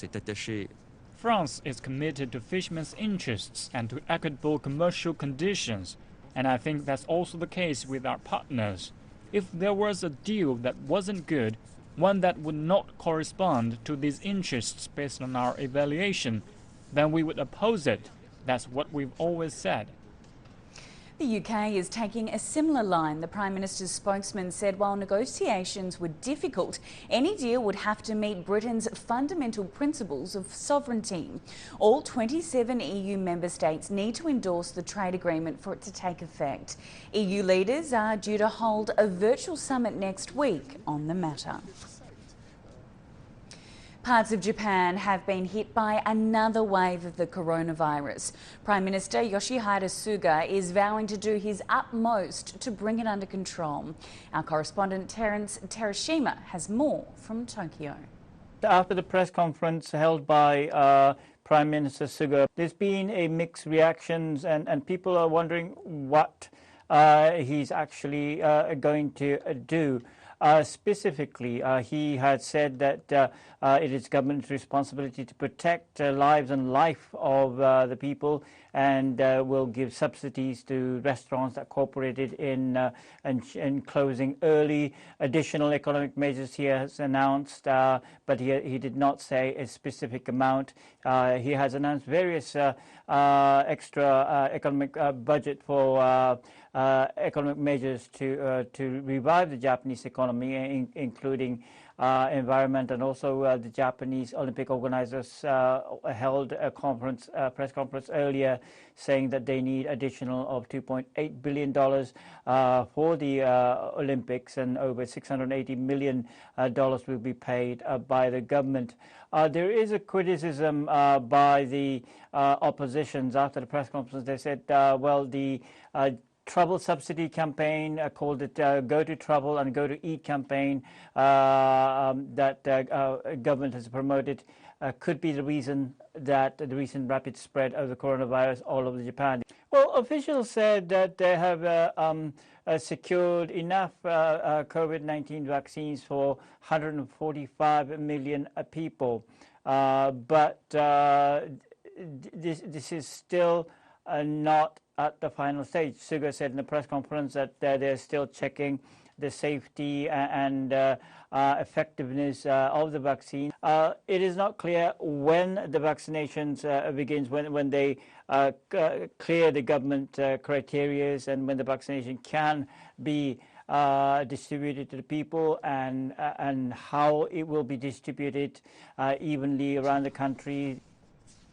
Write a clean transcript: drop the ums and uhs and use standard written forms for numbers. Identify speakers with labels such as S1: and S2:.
S1: est attaché.
S2: France is committed to fishermen's interests and to equitable commercial conditions, and I think that's also the case with our partners. If there was a deal that wasn't good, one that would not correspond to these interests based on our evaluation, then we would oppose it. That's what we've always said.
S3: The UK is taking a similar line. The Prime Minister's spokesman said while negotiations were difficult, any deal would have to meet Britain's fundamental principles of sovereignty. All 27 EU member states need to endorse the trade agreement for it to take effect. EU leaders are due to hold a virtual summit next week on the matter. Parts of Japan have been hit by another wave of the coronavirus. Prime Minister Yoshihide Suga is vowing to do his utmost to bring it under control. Our correspondent Terence Terashima has more from Tokyo.
S4: After the press conference held by Prime Minister Suga, there's been a mixed reactions and people are wondering what he's actually going to do. Specifically, he had said that it is government's responsibility to protect lives and life of the people, and will give subsidies to restaurants that cooperated in closing early. Additional economic measures he has announced, but he did not say a specific amount. He has announced various extra economic budget for economic measures to revive the Japanese economy, including environment, and also the Japanese Olympic organizers held a press conference earlier saying that they need additional of $2.8 billion for the Olympics, and over $680 million will be paid by the government. There is a criticism by the oppositions after the press conference. They said, well, the Travel subsidy campaign, called it Go to Travel and Go to Eat campaign that government has promoted, could be the reason that the recent rapid spread of the coronavirus all over Japan. Well, officials said that they have secured enough COVID-19 vaccines for 145 million people, but this is still not at the final stage. Suga said in the press conference that they're still checking the safety and effectiveness of the vaccine. It is not clear when the vaccinations begins, when they clear the government criteria, and when the vaccination can be distributed to the people, and how it will be distributed evenly around the country.